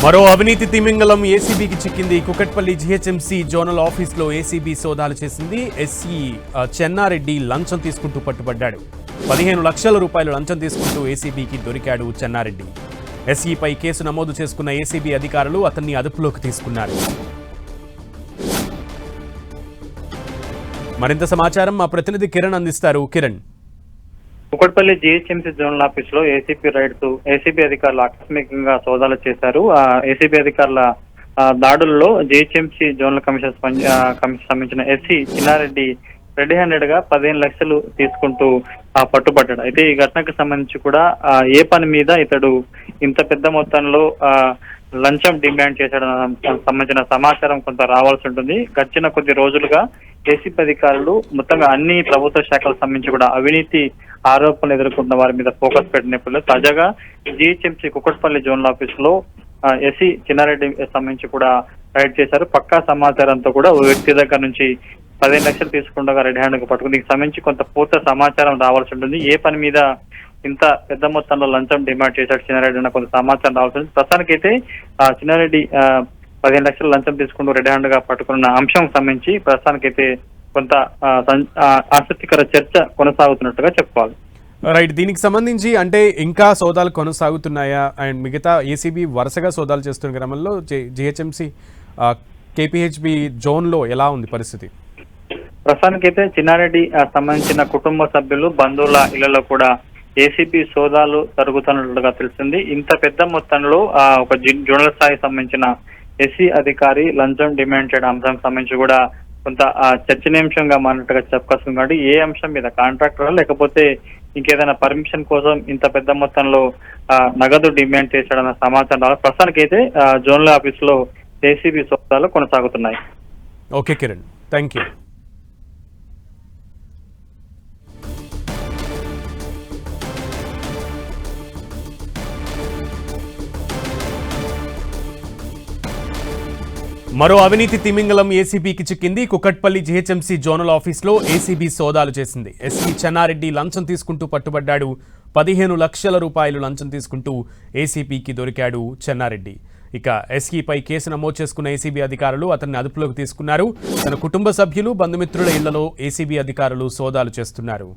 మరో అవినీతి తిమింగలం ఏసీబీకి చిక్కింది. కుకట్పల్లి జీహెచ్ఎంసీ జోనల్ ఆఫీస్లో ఏసీబీ సోదాలు చేసింది. ఎస్సీ చెన్నారెడ్డి లంచం తీసుకుంటూ పట్టుబడ్డాడు. 15 లక్షల రూపాయలు లంచం తీసుకుంటూ ఏసీబీకి దొరికాడు చెన్నారెడ్డి. ఎస్ఈపై కేసు నమోదు చేసుకున్న ఏసీబీ అధికారులు అతన్ని అదుపులోకి తీసుకున్నారు. మరింత సమాచారం మా ప్రతినిధి కిరణ్ అందిస్తారు. Kiran, Kukatpally GHMC zonal office లో ఏసీపీ రైడ్స్ ఏసీబీ అధికారులు ఆకస్మికంగా సోదాలు చేశారు. ఏసీబీ అధికారుల దాడుల్లో జీహెచ్ఎంసీ జోనల్ కమిషన్ సంబంధించిన ఎస్సీ చిన్నారెడ్డి రెడీ హ్యాండెడ్ గా 15 లక్షలు తీసుకుంటూ పట్టుబడ్డాడు. అయితే ఈ ఘటనకు సంబంధించి కూడా ఏ పని మీద ఇతడు ఇంత పెద్ద మొత్తంలో లంచం డిమాండ్ చేశాడన్న సంబంధించిన సమాచారం కొంత రావాల్సి ఉంటుంది. గడిచిన కొద్ది రోజులుగా ఏసీపీ అధికారులు మొత్తంగా అన్ని ప్రభుత్వ శాఖలకు సంబంధించి కూడా అవినీతి ఆరోపణలు ఎదుర్కొంటున్న వారి మీద ఫోకస్ పెట్టిన నేపథ్యంలో తాజాగా జీహెచ్ఎంసీ కుకట్పల్లి జోనల్ ఆఫీస్ లో ఎస్సీ చిన్నారెడ్డి సంబంధించి కూడా రైడ్ చేశారు. పక్కా సమాచారంతో కూడా ఓ వ్యక్తి దగ్గర నుంచి 15 లక్షలు తీసుకుండగా రెడీ హ్యాండ్ గా పట్టుకుని దీనికి సంబంధించి కొంత పూర్తి సమాచారం రావాల్సి ఉంటుంది. ఏ పని మీద ఇంత పెద్ద మొత్తంలో లంచం డిమాండ్ చేశాడు చిన్నారెడ్డి అన్న కొంత సమాచారం రావాల్సి ఉంటుంది. ప్రస్తుతానికైతే చిన్నారెడ్డి 15 లక్షలు లంచం తీసుకుంటూ రెడీ హ్యాండ్ గా పట్టుకున్న అంశం సంబంధించి ప్రస్తుతానికైతే కొంత ఆసక్తికర చర్చ కొనసాగుతున్నట్టుగా చెప్పుకోవాలి. రైట్, దీనికి సంబంధించి అంటే ఇంకా సోదాలు కొనసాగుతున్నాయా? అండ్ మిగతా ఏసీబీ వరుసగా సోదాలు చేస్తున్న క్రమంలో జీహెచ్ఎంసీ కేపీహెచ్బి జోన్లో ఎలా ఉంది పరిస్థితి? ప్రస్తుతానికైతే చిన్నారెడ్డి సంబంధించిన కుటుంబ సభ్యులు బంధువుల ఇళ్లలో కూడా ఏసీబీ సోదాలు జరుగుతున్నట్లుగా తెలిసింది. ఇంత పెద్ద మొత్తంలో ఒక జోనల్ స్థాయికి సంబంధించిన ఎస్సీ అధికారి లంచం డిమాండ్ చేయడం అంశానికి సంబంధించి కూడా కొంత చర్చనీయాంశంగా మారినట్టుగా చెప్పుకొస్తుంది. కాబట్టి ఏ అంశం మీద కాంట్రాక్టర్ లేకపోతే ఇంకేదైనా పర్మిషన్ కోసం ఇంత పెద్ద మొత్తంలో నగదు డిమాండ్ చేశాడన్న సమాచారం రావాలి. ప్రస్తుతానికైతే జోనల్ ఆఫీస్ లో ఏసీబీ సోదాలు కొనసాగుతున్నాయి. Okay Kiran, thank you. మరో అవినీతి తిమింగలం ఏసీబీకి చిక్కింది. కుకట్పల్లి జీహెచ్ఎంసీ జోనల్ ఆఫీస్లో ఏసీబీ సోదాలు చేసింది. ఎస్సీ చెన్నారెడ్డి లంచం తీసుకుంటూ పట్టుబడ్డాడు. 15 లక్షల రూపాయలు లంచం తీసుకుంటూ ఏసీబీకి దొరికాడు చెన్నారెడ్డి. ఇక ఎస్ఈపై కేసు నమోదు చేసుకున్న ఏసీబీ అధికారులు అతన్ని అదుపులోకి తీసుకున్నారు. తన కుటుంబ సభ్యులు బంధుమిత్రుల ఇళ్లలో ఏసీబీ అధికారులు సోదాలు చేస్తున్నారు.